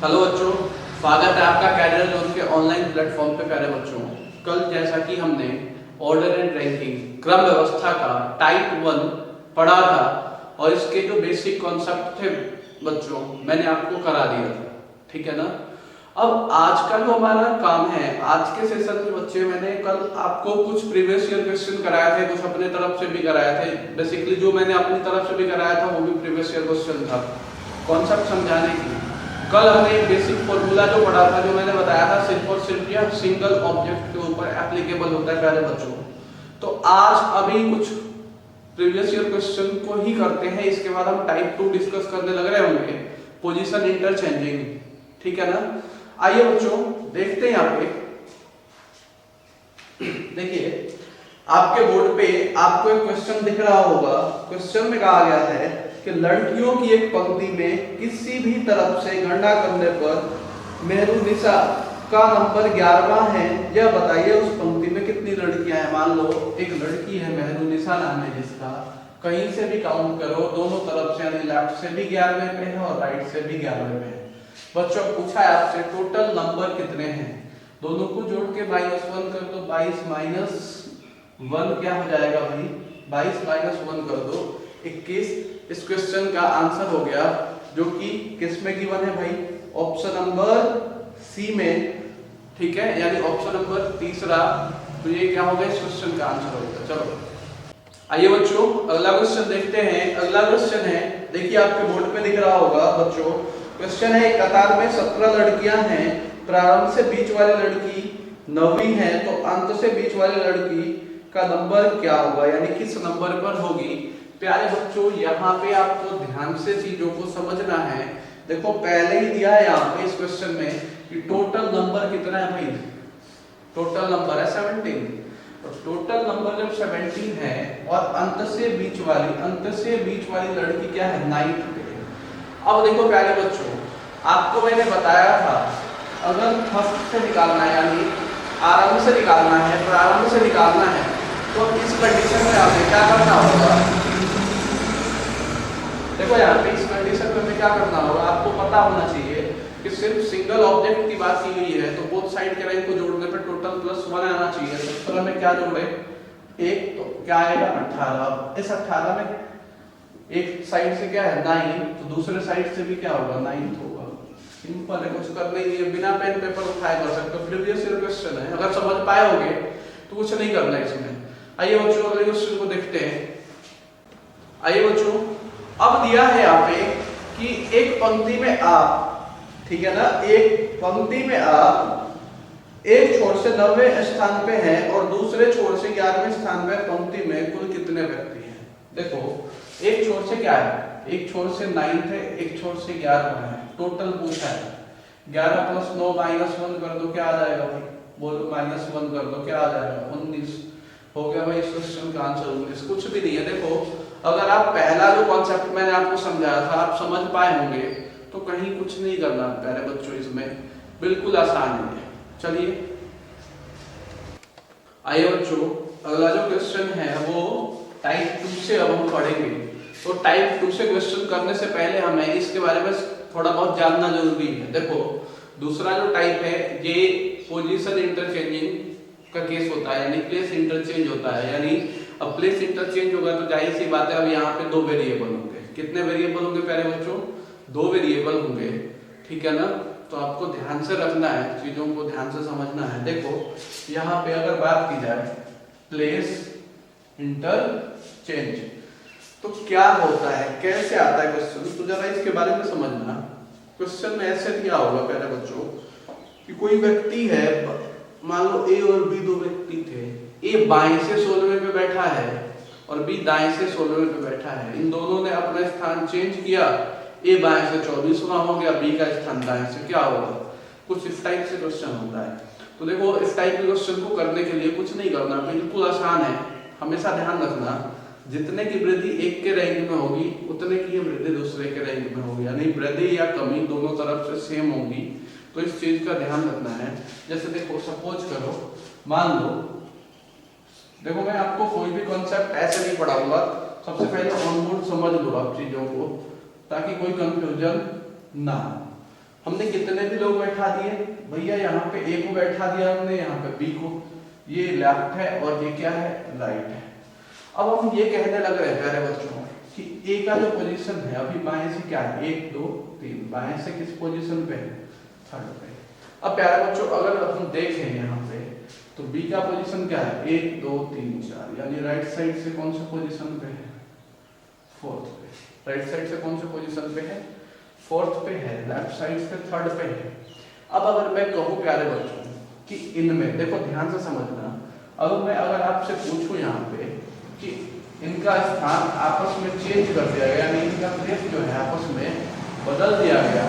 Hello बच्चों, स्वागत है आपका कैरियर जोन के ऑनलाइन प्लेटफॉर्म पे। प्यारे बच्चों, कल जैसा कि हमने ऑर्डर एंड रैंकिंग क्रम व्यवस्था का टाइप 1 पढ़ा था और इसके जो बेसिक कॉन्सेप्ट थे बच्चों मैंने आपको करा दिया था, ठीक है ना। अब आज का जो हमारा काम है, आज के सेशन में बच्चे मैंने कल आपको कुछ प्रीवियस ईयर क्वेश्चन कराए थे, कुछ अपने तरफ से भी कराए थे। बेसिकली जो मैंने अपनी तरफ से भी कराया था वो भी प्रीवियस ईयर क्वेश्चन था, कॉन्सेप्ट समझाने की। कल हमने एक बेसिक फॉर्मूला जो पढ़ा था, जो मैंने बताया था सिर्फ और सिर्फ यह सिंगल ऑब्जेक्ट के ऊपर एप्लीकेबल होता है प्यारे बच्चों। तो आज अभी कुछ प्रीवियस ईयर क्वेश्चन को ही करते हैं, इसके बाद हम टाइप 2 डिस्कस करने लग रहे होंगे, पोजीशन इंटरचेंजिंग, ठीक है ना। आइए बच्चों देखते हैं यहाँ पे। देखिए आपके बोर्ड पे आपको एक क्वेश्चन दिख रहा होगा। क्वेश्चन में कहा गया है कि लड़कियों की एक पंक्ति में किसी भी तरफ से गणना करने पर मेहरुनिसा का नंबर 11वां है। यह बताइए उस पंक्ति में कितनी लड़कियां हैं। मान लो एक लड़की है मेहरुनिसा नाम है जिसका, कहीं से भी काउंट करो, दोनों तरफ से यानी लेफ्ट से भी 11वें पे है और राइट से भी 11वें पे है। बच्चों पूछा है आपसे टोटल नंबर कितने हैं, दोनों को जोड़ के -1 कर दो। 22 - 1 क्या हो जाएगा भाई, 22 - 1 कर दो 21। इस क्वेश्चन का आंसर हो गया, जो कि किस में गिवन है भाई, ऑप्शन नंबर सी में, ठीक है, यानी ऑप्शन नंबर तीसरा। तो ये क्या होगा, इस क्वेश्चन का आंसर होगा। चलो आइए बच्चों अगला क्वेश्चन देखते हैं। अगला क्वेश्चन है, देखिए आपके बोर्ड पे दिख रहा होगा बच्चों। क्वेश्चन है एक कतार में 17 लड़कियां हैं, प्रारंभ से बीच वाली लड़की 9वीं है, तो अंत से बीच वाली लड़की का नंबर क्या होगा, यानी किस नंबर पर होगी। प्यारे बच्चों यहाँ पे आपको ध्यान से चीजों को समझना है। देखो पहले ही दिया है यहाँ पे इस क्वेश्चन में कि टोटल नंबर कितना है भाई, टोटल नंबर है 17। और टोटल नंबर जब 17 है और अंत से बीच वाली लड़की क्या है, 9th पे। अब देखो प्यारे बच्चों, आपको मैंने बताया था अगर फर्स्ट से निकालना है यानी आरंभ से निकालना है, प्रारंभ से निकालना है, तो इस कंडीशन में आपने क्या करना होगा। देखो यहाँ पे इस कंडीशन में हमें क्या करना होगा, आपको पता होना चाहिए कि सिर्फ सिंगल ऑब्जेक्ट की बात की गई है, तो बोथ साइड के रैंक को जोड़ने पे टोटल +1 आना चाहिए। 17 में क्या जोड़े, एक, तो क्या आएगा 18। इस 18 में एक साइड से क्या है 9, तो दूसरे साइड से भी क्या होगा 9 होगा। सिंपल है, कुछ करना ही नहीं है, बिना पेन पेपर उठाए कर सकते हो। प्रीवियस ईयर क्वेश्चन है, अगर समझ पाए होगे तो कुछ नहीं करना इसमें। आइए बच्चों अगले क्वेश्चन को देखते हैं। आइए बच्चों, अब दिया है यहाँ पे कि एक पंक्ति में आप, ठीक है ना, एक पंक्ति में आप एक छोर से 90वें स्थान पे हैं और दूसरे छोर से 11वें स्थान पे पंक्ति में कुल कितने व्यक्ति हैं। देखो एक छोर से क्या है, एक छोर से 9th है, एक छोर से 11वां है। टोटल पूछा है 11 + 9 -1 कर दो, क्या आ जाएगा भाई, बोलो -1 कर दो, क्या आ जाएगा 19 हो गया भाई। इस क्वेश्चन का आंसर 19। कुछ भी नहीं है। देखो अगर आप पहला जो कॉन्सेप्ट मैंने आपको समझाया था आप समझ पाए होंगे तो कहीं कुछ नहीं करना प्यारे बच्चों, इसमें बिल्कुल आसान है। चलिए आइए बच्चों अगला जो क्वेश्चन है वो टाइप 2 से अब हम पढ़ेंगे। तो टाइप 2 से क्वेश्चन करने से पहले हमें इसके बारे में थोड़ा बहुत जानना जरूरी है। देखो दूसरा जो टाइप है ये पोजीशन इंटरचेंजिंग का केस होता है, यानी प्लेस इंटरचेंज होता है। यानी अब प्लेस इंटरचेंज होगा तो जाहिर सी बात है अब यहाँ पे 2 वेरिएबल होंगे। कितने वेरिएबल होंगे प्यारे बच्चों, 2 वेरिएबल होंगे, ठीक है ना। तो आपको ध्यान से रखना है, चीजों को ध्यान से समझना है। देखो यहाँ पे अगर बात की जाए प्लेस इंटरचेंज तो क्या होता है, कैसे आता है क्वेश्चन, तो जरा इसके बारे में समझना। क्वेश्चन में ऐसे दिया होगा प्यारे बच्चों कि कोई व्यक्ति है, मान लो ए और बी 2 व्यक्ति थे। ए बाएं से 16वें पे बैठा है और बी दाएं से 16वें पे बैठा है। इन दोनों ने अपना स्थान चेंज किया, ए बाएं से 24वां हो गया, बी का स्थान दाएं से क्या होगा, कुछ इस टाइप से क्वेश्चन होता है। तो देखो इस टाइप के क्वेश्चन को करने के लिए कुछ नहीं करना, बिल्कुल आसान है। हमेशा ध्यान रखना जितने की वृद्धि एक के रैंक में होगी उतने की वृद्धि दूसरे के रैंक में होगी, यानी वृद्धि या कमी दोनों तरफ से सेम होगी। तो इस चीज का ध्यान रखना है। जैसे देखो सपोज करो, मान लो, देखो मैं आपको कोई भी कॉन्सेप्ट ऐसे नहीं पढ़ाऊंगा, सबसे पहले ऑन बोर्ड समझ लो आप चीजों को ताकि कोई कंफ्यूजन ना हो। हमने कितने भी लोग बैठा दिए भैया, यहाँ पे ए को बैठा दिया हमने, यहाँ पे बी को, ये लेफ्ट है और ये क्या है, राइट है। अब हम ये कहने लग रहे हैं प्यारे बच्चों कि ए का जो पोजीशन है अभी बाएं से क्या है, 1 2 3, बाएं से किस पोजीशन पे है, थर्ड पे। अब प्यारे बच्चों अगर हम देखें यहाँ पे तो बी का पोजीशन क्या है, 1 2 3 4, यानी राइट साइड से कौन से पोजीशन पे है, फोर्थ पे। राइट साइड से कौन से पोजीशन पे है, फोर्थ पे है, लेफ्ट साइड से थर्ड पे है। अब अगर मैं कहूँ प्यारे बच्चों कि इनमें देखो ध्यान से समझना, अब मैं अगर आपसे पूछूं यहाँ पे कि इनका स्थान आपस में चेंज कर दिया गया, यानी इनका प्लेस जो है आपस में बदल दिया गया।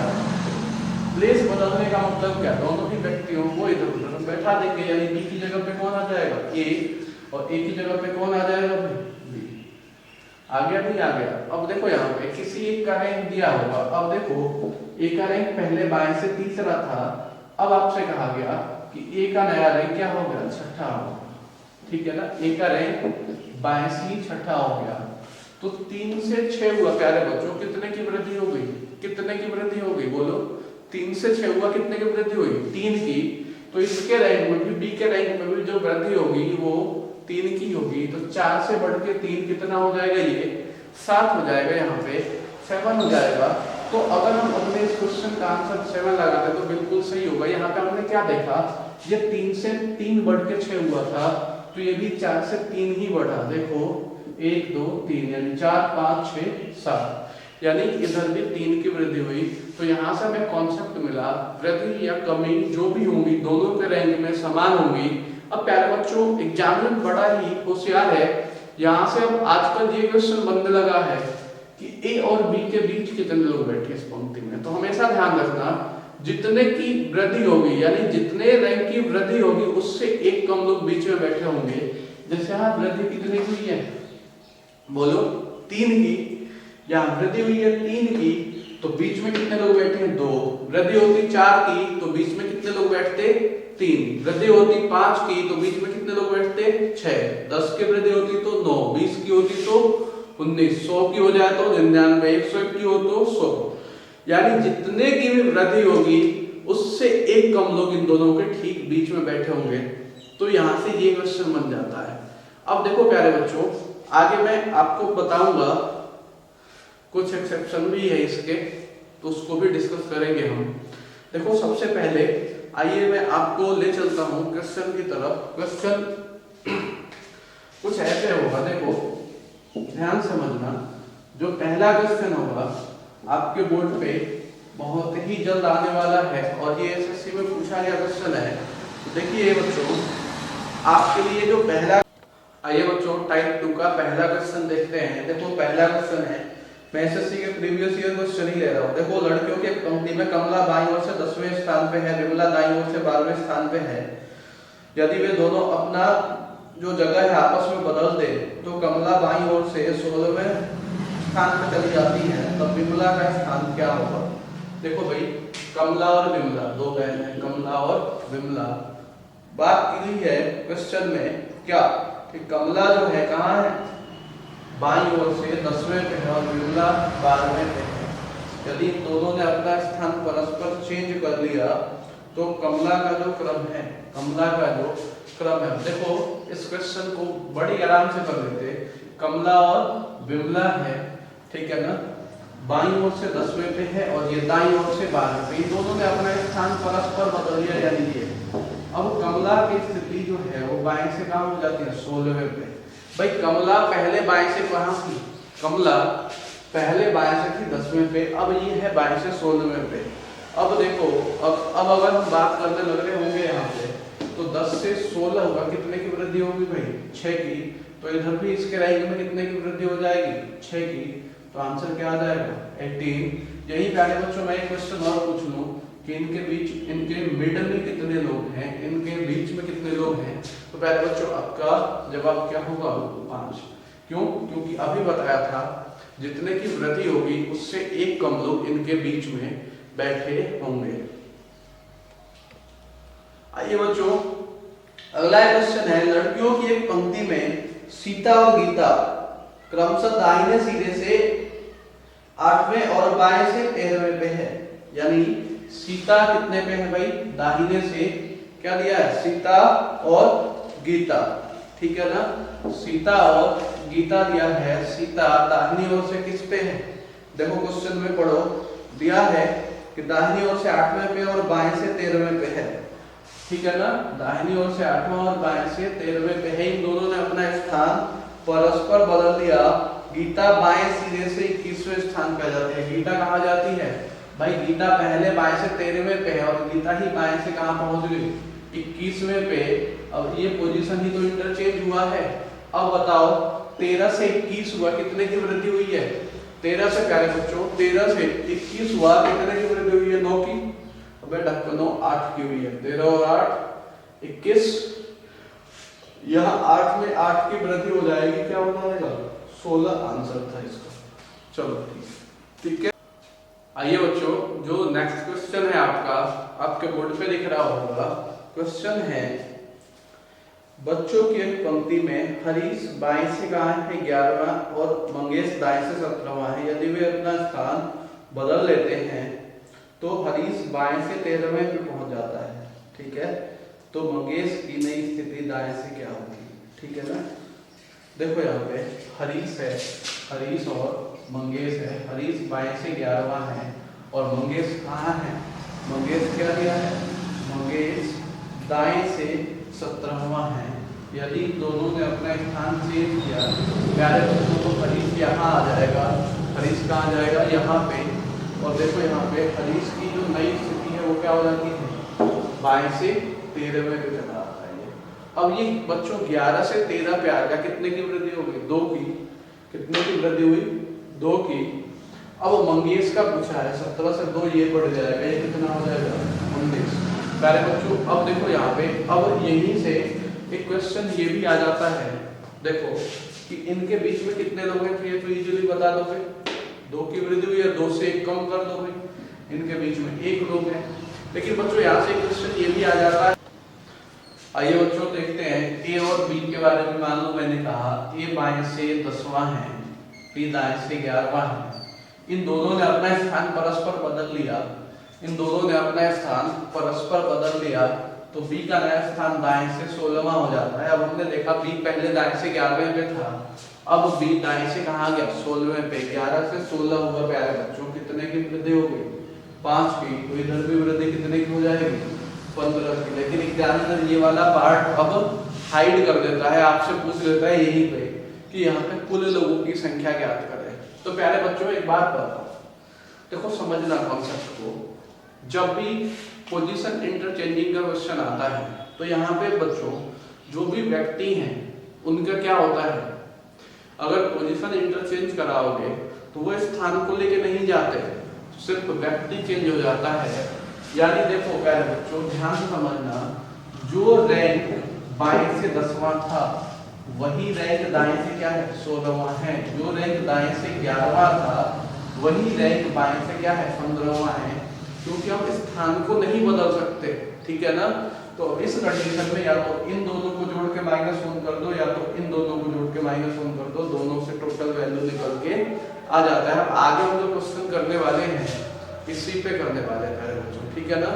प्लेस बदलने का मतलब क्या, दोनों ही व्यक्तियों को इधर उधर बैठा देंगे, यानी बी की जगह पे कौन आ जाएगा, ए, और ए की जगह पे कौन आ जाएगा, बी। आ गया नहीं आ गया। अब देखो यहाँ पे किसी एक का रैंक दिया होगा, अब देखो ए का रैंक पहले बाएं से तीसरा था, अब आपसे कहा गया कि ए का नया रैंक क्या हो गया, छठा हो गया, ठीक है ना, ए का रैंक बाएं से ही छठा हो गया। तो 3 से 6 हुआ प्यारे बच्चों, कितने की वृद्धि हो गई, कितने की वृद्धि हो गई, बोलो 3 से 6 हुआ, कितने की वृद्धि हुई, 3 की। तो इसके रैंक में भी, बी के रैंक में भी जो वृद्धि होगी वो 3 की होगी। तो 4 से बढ़ के 3 कितना हो जाएगा, ये 7 हो जाएगा, यहाँ पे 7 हो जाएगा। तो अगर हम अपने इस क्वेश्चन का आंसर 7 लगाते तो बिल्कुल सही होगा। यहाँ पे हमने क्या देखा, ये 3 से 3 बढ़ के 6 हुआ था, तो ये भी 4 से 3 ही बढ़ा, देखो 1 2 3, यानी 4 5 6 7, यानी इधर भी 3 की वृद्धि हुई। तो यहाँ से हमें कॉन्सेप्ट मिला, वृद्धि या कमी जो भी होंगी दोनों के रैंक में समान होंगी। अब प्यारे बच्चों एग्जामिनर बड़ा ही होशियार है, यहाँ से अब आजकल ये क्वेश्चन बनने लगा है कि ए और बी के बीच कितने लोग बैठे इस पंक्ति में। तो हमेशा ध्यान रखना, जितने की वृद्धि होगी यानी जितने रैंक की वृद्धि होगी उससे एक कम लोग बीच में बैठे होंगे। जैसे यहाँ वृद्धि कितने की हुई है, बोलो 3 की, यहाँ वृद्धि हुई है 3 की, तो बीच में कितने लोग बैठे हैं, 2। वृद्धि होती 4 की तो बीच में कितने लोग बैठते, 3। वृद्धि होती 5 की तो बीच में कितने लोग बैठते, 6। 10 की वृद्धि होती तो 9, 20 की होती तो 19, 100 की हो जाए तो 99, 101 की हो तो 100, यानी जितने की भी वृद्धि होगी उससे एक कम लोग इन दोनों के ठीक बीच में बैठे होंगे। तो यहाँ से ये क्वेश्चन बन जाता है। अब देखो प्यारे बच्चों आगे मैं आपको बताऊंगा, कुछ एक्सेप्शन भी है इसके, तो उसको भी डिस्कस करेंगे हम। देखो सबसे पहले आइए मैं आपको ले चलता हूं क्वेश्चन की तरफ। क्वेश्चन कुछ ऐसे होगा, देखो ध्यान समझना। जो पहला क्वेश्चन होगा आपके बोर्ड पे बहुत ही जल्द आने वाला है और ये एसएससी में पूछा गया क्वेश्चन है। तो देखिए बच्चों आपके लिए जो पहला, आइए बच्चों टाइप 2 का पहला क्वेश्चन देखते हैं। देखो पहला क्वेश्चन है, मैं एसएससी के प्रीवियस ईयर क्वेश्चन ही ले रहा हूँ। देखो लड़कियों के पंक्ति में कमला बाईं ओर से 10वें स्थान पे है, विमला दाईं ओर से 12वें स्थान पे है। यदि वे दोनों अपना जो जगह है आपस में बदल दे तो कमला बाईं ओर से 16वें स्थान पे चली जाती है, तब विमला का स्थान क्या होगा। देखो भाई कमला और विमला दो बहन है, कमला और विमला। बात की गई है क्वेश्चन में क्या कि कमला जो है कहाँ है, बाईं ओर से 10वें पे है और विमला 12वें पे है। यदि दोनों ने अपना स्थान परस्पर चेंज कर लिया तो कमला का जो क्रम है, कमला का जो क्रम है, देखो इस क्वेश्चन को बड़ी आराम से कर लेते। कमला और विमला है, ठीक है ना, बाईं ओर से 10वें पे है और ये दाईं ओर से 12वें पे, दोनों ने अपना स्थान परस्पर बदल लिया यानी ये। अब कमला की स्थिति जो है वो बाएं से कहाँ हो जाती है, 16वें पे। भाई कमला पहले बाएं से कहाँ थी, कमला पहले बाएं से थी 10वें पे, अब ये है बाएं से 16वें पे। अब देखो अब अगर हम बात करने लग रहे होंगे यहाँ पे तो 10 से 16 होगा, कितने की वृद्धि होगी भाई, 6 की। तो इधर भी इसके रैंक में कितने की वृद्धि हो जाएगी, 6 की। तो आंसर क्या आ जाएगा, 18। यही प्यारे बच्चों मैं एक क्वेश्चन और पूछ लूं कि इनके बीच, इनके मिड में कितने लोग हैं, इनके बीच में कितने लोग हैं, तो प्यारे बच्चों आपका जवाब क्या होगा, 5। क्यों, क्योंकि अभी बताया था जितने की वृद्धि होगी उससे एक कम लोग इनके बीच में बैठे होंगे। आइए बच्चों अगला क्वेश्चन है, लड़कियों की एक पंक्ति में सीता और गीता क्रमशः दाहिने सिरे से 8वें और बाएं से 13वें पे है, यानी सीता कितने पे है भाई, दाहिने से क्या दिया है, सीता और गीता, ठीक है ना, सीता और गीता दिया है। सीता दाहिनी ओर से किस पे है, देखो क्वेश्चन में पढ़ो, दिया है कि दाहिनी ओर से 8वें पे और बाएं से 13वें पे है, ठीक है ना, दाहिनी ओर से 8वां और बाएं से 13वें पे है। इन दोनों ने अपना स्थान परस्पर बदल दिया। गीता बाएं सिरे से 21वें स्थान पे जाती है। गीता कहाँ जाती है भाई, गीता पहले बाएं से 13वें पे है और गीता ही बाएं से कहाँ पहुंच गई, 21वें पे। अब ये पोजीशन ही तो इंटरचेंज हुआ है। अब बताओ 13 से 21 हुआ, कितने की वृद्धि हुई है, 13 से, प्यारे बच्चों 13 से 21 हुआ, कितने की वृद्धि हुई है, 9 की, अबे ढक्कनो 8 की हुई है, 13 और 8 21, यहाँ 8 में 8 की वृद्धि हो जाएगी, क्या हो जाएगा 16 आंसर था इसका। चलो ठीक है। आइए बच्चों, जो नेक्स्ट क्वेश्चन है आपका, आपके बोर्ड पे दिख रहा होगा, क्वेश्चन है बच्चों की एक पंक्ति में हरीश बाएं से कहाँ है 11वां और मंगेश दाएं से 17वां है। यदि वे अपना स्थान बदल लेते हैं तो हरीश बाएं से 13वें पे पहुंच जाता है, ठीक है, तो मंगेश की नई स्थिति दाएं से क्या होगी, ठीक है ना। देखो यहाँ पे हरीश है, हरीश और मंगेश है। हरीश बाएं से 11वां है और मंगेश कहाँ है, मंगेश क्या दिया है, मंगेश दाएं से 17वां है। यदि दोनों ने अपना स्थान चेंज किया, प्यारे बच्चों, तो हरीश यहाँ आ जाएगा, हरीश कहाँ जाएगा, यहाँ पे, और देखो यहाँ पे हरीश की जो नई स्थिति है वो क्या हो जाती है, बाएं से 13वें पे चला आता है। अब ये बच्चों 11 से 13 पे आ गया, कितने की वृद्धि हो गई, 2 की, कितने की वृद्धि हुई, 2 की। अब मंगेश का पूछा है, 17 से 2 ये बढ़ जाएगा, ये कितना हो जाएगा 19। प्यारे बच्चों अब देखो यहाँ पे, अब यहीं से एक क्वेश्चन ये भी आ जाता है, देखो कि इनके बीच में कितने लोग हैं, तो ये तो इजीली बता दोगे, 2 की वृद्धि हुई है, 2 से 1 कम कर दोगे, इनके बीच में 1 लोग हैं। लेकिन बच्चों यहाँ से क्वेश्चन ये भी आ जाता है। आइए बच्चों देखते हैं ए और बी के बारे में। मान लो मैंने कहा ए बाएं से 10वां है, बी दाएं से 11वां है। इन दोनों ने अपना स्थान परस्पर बदल लिया, इन दोनों ने अपना स्थान परस्पर बदल लिया, तो बी का नया स्थान दाएं से 16वां हो जाता है। अब हमने देखा बी पहले दाएं से 11वें पे था, अब बी दाएं से कहाँ गया 16वें पे। 11 से 16 हुआ प्यारे बच्चों, कितने की वृद्धि हो गई 5 की, तो इधर भी वृद्धि कितने की हो जाएगी 15 की। लेकिन एग्जामिनर ये वाला पार्ट अब हाइड कर देता है, आपसे पूछ लेता है यहीं पे कि यहाँ पे कुल लोगों की संख्या ज्ञात करें। तो प्यारे बच्चों एक बात बताओ, देखो समझना कॉन्सेप्ट को, जब भी पोजीशन इंटरचेंजिंग का क्वेश्चन आता है तो यहाँ पे बच्चों जो भी व्यक्ति हैं उनका क्या होता है, अगर पोजीशन इंटरचेंज कराओगे तो वो स्थान को लेके नहीं जाते, सिर्फ व्यक्ति चेंज हो जाता है। यानी देखो प्यारे बच्चों ध्यान से समझना, जो रैंक बाएं से 10वां था वही रैंक दाएं से क्या है 16वां है, जो रैंक दाएं से 11वां था वही रैंक बाएं से क्या है 15वां है, क्योंकि हम स्थान को नहीं बदल सकते, ठीक है ना। तो इस कंडीशन में या तो इन दोनों को जोड़ के -1 कर दो, या तो इन दोनों को जोड़ के -1 कर दो, दोनों से टोटल वैल्यू निकल के आ जाता है। आगे हम जो क्वेश्चन करने वाले हैं इसी पे करने वाले हैं बच्चों, ठीक है ना।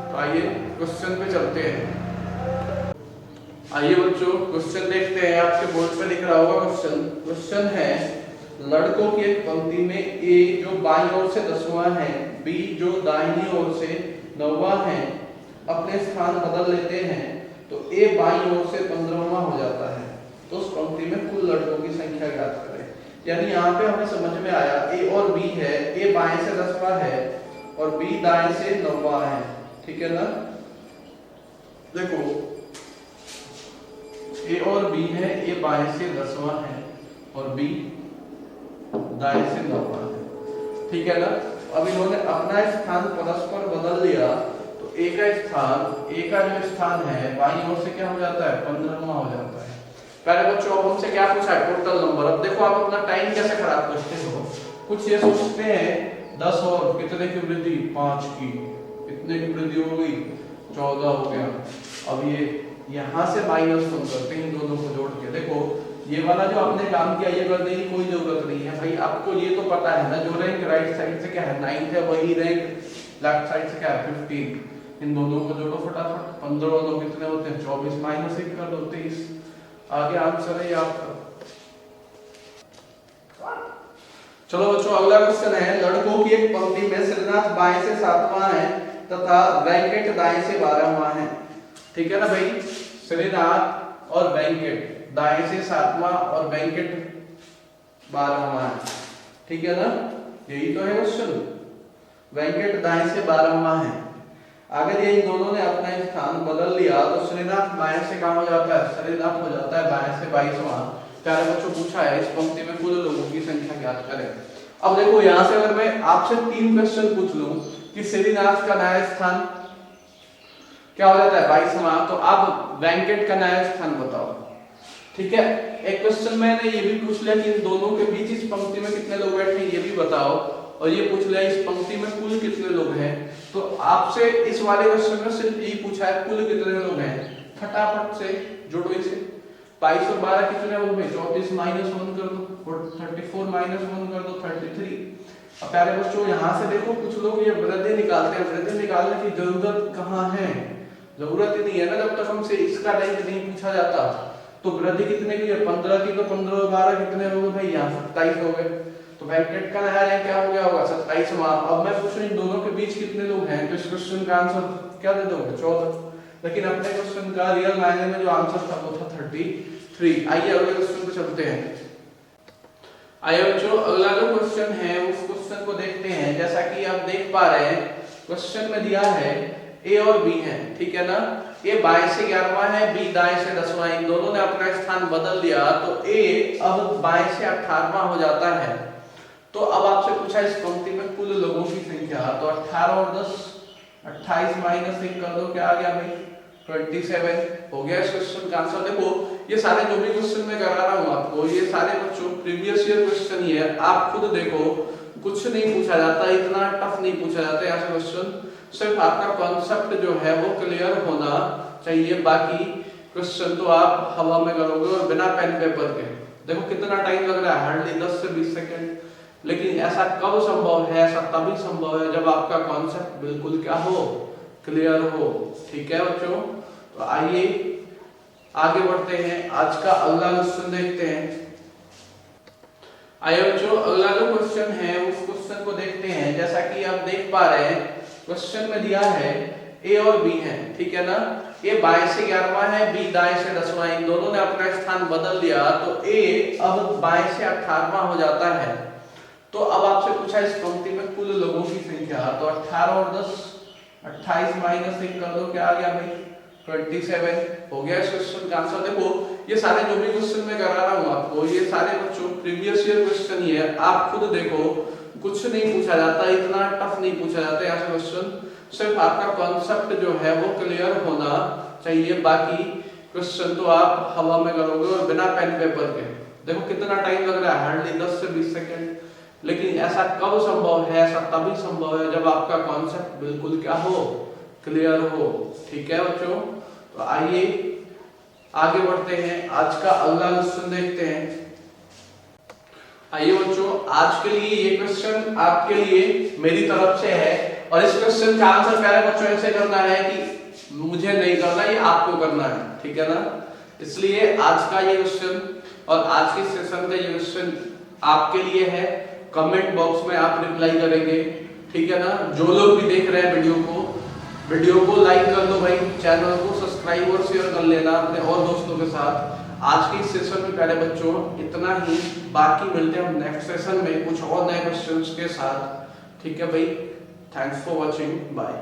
तो आइए क्वेश्चन पे चलते हैं। आइए बच्चों क्वेश्चन देखते हैं, आपके बोर्ड पे दिख रहा होगा क्वेश्चन। क्वेश्चन है लड़कों की एक पंक्ति में ए जो बाईं ओर से 10वां है, बी जो दाहिनी ओर से 9वां है, अपने स्थान बदल लेते हैं तो ए बाईं ओर से 15वां हो जाता है। तो उस पंक्ति में कुल लड़कों की संख्या ज्ञात करें। यानी यहाँ पे हमें समझ में आया ए और बी है, ए बाएं से 10वां है और बी दाएं से 9वां है, ठीक है ना। देखो ए और बी है, ए बाएं से 10वां है और बी दाएं से 9वां है, ठीक है ना। अब इन्होंने अपना स्थान परस्पर बदल लिया तो ए का स्थान, ए का जो स्थान है बाईं ओर से क्या हो जाता है 15वां हो जाता है। पहले बच्चों अब हमसे क्या पूछा है टोटल नंबर। अब देखो आप अपना टाइम कैसे खराब करते हो, कुछ ये सोचते हैं 10 और कितने की वृद्धि 5 की, कितने की वृद्धि हो गई 14 हो गया। अब ये यहाँ से -1 करते हैं इन दोनों को जोड़ के। देखो ये वाला जो आपने काम किया ये करने की कोई जरूरत नहीं है भाई, आपको ये तो पता है ना जो रैंक राइट साइड से क्या है 9 है वही रैंक लेफ्ट साइड से क्या है 15, इन दोनों को जोड़ो फटाफट, 15 और 2 कितने होते हैं 24, माइनस 1 कर दो 23। आगे आंसर है ये आपका। चलो बच्चों अगला क्वेश्चन है, लड़कों की एक पंक्ति में श्रीनाथ बाएं से 7वां है तथा वेंकट दाएं से 12वां है। ठीक है ना भाई, श्रीनाथ और वेंकट दाएं से 7वां और वेंकट 12वां है। ठीक है ना, यही तो है क्वेश्चन, वेंकट दाएं से 12वां है। अगर ये इन दोनों ने अपना स्थान बदल लिया तो श्रीनाथ बाएं से कहां हो जाता है, श्रीनाथ हो जाता है बाएं से 22वां। प्यारे बच्चों पूछा है इस पंक्ति में कुल लोगों की संख्या ज्ञात करें। अब देखो यहां से अगर मैं आपसे 3 क्वेश्चन पूछ लूं कि श्रीनाथ का नया स्थान क्या हो जाता है 22वां, तो आप वेंकट का नया स्थान बताओ। ठीक है, एक क्वेश्चन मैंने ये भी पूछ लिया कि इन दोनों के बीच इस पंक्ति में कितने लोग बैठे हैं ये भी बताओ, और ये पूछ लिया इस पंक्ति में कुल कितने लोग हैं। तो आपसे इस वाले क्वेश्चन में सिर्फ यही पूछा है कुल कितने लोग हैं, फटाफट से जोड़ो इसे। 22 और 12 कितने हो गए 34 माइनस 1 कर दो, और 34 माइनस 1 कर दो 33। अब प्यारे बच्चों यहाँ से देखो कुछ लोग ये वृद्धि निकालते हैं, वृद्धि निकालने की जरूरत कहाँ है, जरूरत ही नहीं है ना, जब तक हमसे इसका रैंक नहीं पूछा जाता। तो वृद्धि कितने की है 15 की, तो 15 और 12 कितने हो गए भाई यहाँ 27 हो गए। तो वेंकट का नया रैंक क्या हो गया होगा 27वां। अब मैं पूछूं इन दोनों के बीच कितने लोग हैं, तो इस क्वेश्चन का आंसर क्या दे दोगे 14। लेकिन अपने क्वेश्चन का रियल मायने में जो आंसर था वो था 33। आइए अगले क्वेश्चन पे चलते हैं। आइए बच्चों अगला जो क्वेश्चन है उस क्वेश्चन को देखते हैं। जैसा कि आप देख पा रहे हैं क्वेश्चन में दिया है ए और बी है। ठीक है ना, ए बाएं से 11वां है, बी दाएं से 10वां, इन दोनों ने अपना स्थान बदल लिया तो ए अब बाएं से 18वां हो जाता है। तो अब आपसे पूछा इस पंक्ति में कुल लोगों की संख्या, तो 18 और 10 28 माइनस 1 कर दो, क्या आ गया भाई 27 हो गया इस क्वेश्चन का आंसर। देखो ये सारे जो भी क्वेश्चन मैं करा रहा हूं आपको, ये सारे बच्चों प्रीवियस ईयर क्वेश्चन ही है। आप खुद देखो कुछ नहीं पूछा जाता, इतना टफ नहीं पूछा जाता यहाँ से क्वेश्चन, सिर्फ आपका कॉन्सेप्ट जो है वो क्लियर होना चाहिए। बाकी क्वेश्चन तो आप हवा में करोगे और बिना पेन पेपर के। देखो कितना टाइम लग रहा है, हार्डली 10 से 20 सेकंड। लेकिन ऐसा कब संभव है, ऐसा तभी संभव है जब आपका कॉन्सेप्ट बिल्कुल क्या हो, क्लियर हो। ठीक है बच्चों, तो आइए आगे बढ़ते हैं, आज का अगला क्वेश्चन देखते हैं। आइए बच्चों अगला जो क्वेश्चन है उस क्वेश्चन को देखते हैं। जैसा कि आप देख पा रहे हैं क्वेश्चन में दिया है ए और बी है। ठीक है ना, ए बाएं से 11वां है, बी दाएं से 10वां, इन दोनों ने अपना स्थान बदल लिया तो ए अब बाएं से 18वां हो जाता है। तो अब आपसे पूछा इस पंक्ति में कुल लोगों की संख्या, तो 18 और 10 28 माइनस 1 कर दो, क्या आ गया भाई 27 हो गया इस क्वेश्चन का आंसर। देखो ये सारे जो भी क्वेश्चन मैं करा रहा हूं आपको, ये सारे बच्चों प्रीवियस ईयर क्वेश्चन ही है। आप खुद देखो कुछ नहीं पूछा जाता, इतना टफ नहीं पूछा जाता यहाँ से क्वेश्चन, सिर्फ आपका कॉन्सेप्ट जो है वो क्लियर होना चाहिए। बाकी क्वेश्चन तो आप हवा में करोगे और बिना पेन पेपर के। देखो कितना टाइम लग रहा है, हार्डली 10 से 20 सेकंड। लेकिन ऐसा कब संभव है, ऐसा तभी संभव है जब आपका कॉन्सेप्ट बिल्कुल क्या हो, क्लियर हो। ठीक है बच्चों, तो आइए आगे बढ़ते हैं, आज का अगला क्वेश्चन देखते हैं। आइए बच्चों आज के लिए ये क्वेश्चन आपके लिए मेरी तरफ से है, और इस क्वेश्चन का आंसर प्यारे बच्चों ऐसे करना है कि मुझे नहीं करना, ये आपको करना है। ठीक है ना, इसलिए आज का ये क्वेश्चन और आज के सेशन का ये क्वेश्चन आपके लिए है। कमेंट बॉक्स में आप रिप्लाई करेंगे। ठीक है ना, जो लोग भी देख रहे हैं वीडियो को लाइक कर दो भाई, चैनल को सब्सक्राइब और शेयर कर लेना अपने और दोस्तों के साथ। आज के इस सेशन में प्यारे बच्चों इतना ही, बाकी मिलते हैं हम नेक्स्ट सेशन में कुछ और नए क्वेश्चंस के साथ। ठीक है भाई, थैंक्स फॉर वॉचिंग, बाय।